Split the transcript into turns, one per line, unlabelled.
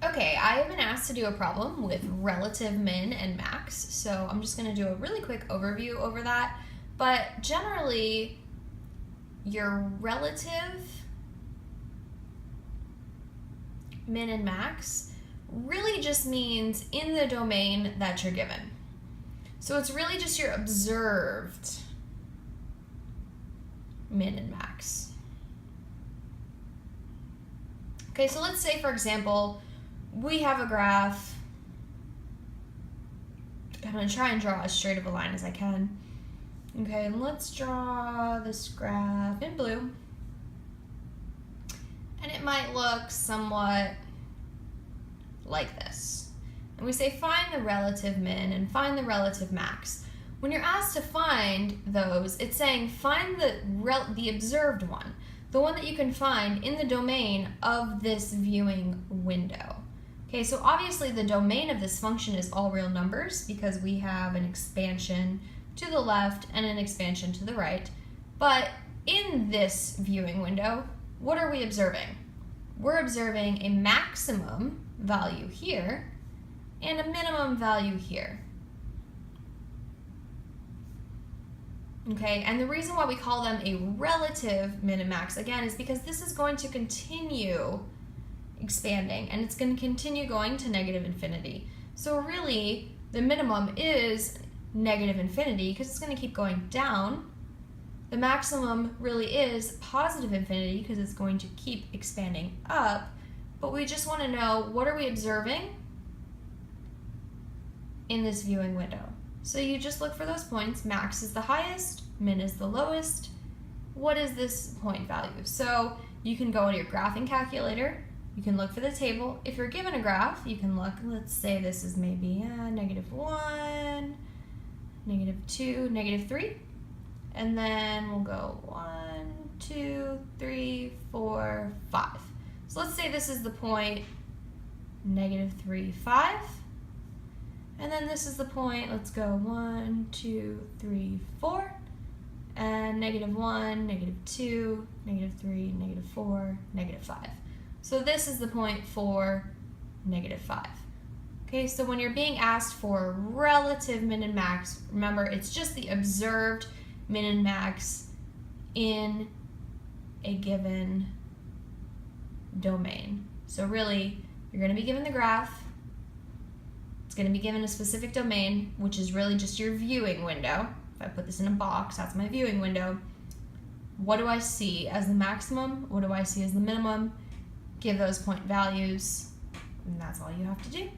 Okay, I have been asked to do a problem with relative min and max, so I'm just going to do a really quick overview over that. But generally, your relative min and max really just means in the domain that you're given. So it's really just your observed min and max. Okay, so let's say, for example, we have a graph. I'm going to try and draw as straight of a line as I can. Okay, and let's draw this graph in blue. And it might look somewhat like this. And we say find the relative min and find the relative max. When you're asked to find those, it's saying find the observed one, the one that you can find in the domain of this viewing window. Okay, so obviously the domain of this function is all real numbers because we have an expansion to the left and an expansion to the right. But in this viewing window, what are we observing? We're observing a maximum value here and a minimum value here. Okay, and the reason why we call them a relative min and max, again, is because this is going to continue expanding and it's going to continue going to negative infinity. So really, the minimum is negative infinity because it's going to keep going down. The maximum really is positive infinity because it's going to keep expanding up. But we just want to know, what are we observing in this viewing window? So you just look for those points. Max is the highest, min is the lowest. What is this point value? So you can go to your graphing calculator. You can look for the table. If you're given a graph, you can look, let's say this is maybe -1, -2, -3. And then we'll go 1, 2, 3, 4, 5. So let's say this is the point -3, 5. And then this is the point, let's go 1, 2, 3, 4. And -1, -2, -3, -4, -5. So this is the point for -5. Okay, so when you're being asked for relative min and max, remember it's just the observed min and max in a given domain. So really, you're going to be given the graph. It's going to be given a specific domain, which is really just your viewing window. If I put this in a box, that's my viewing window. What do I see as the maximum? What do I see as the minimum? Give those point values, and that's all you have to do.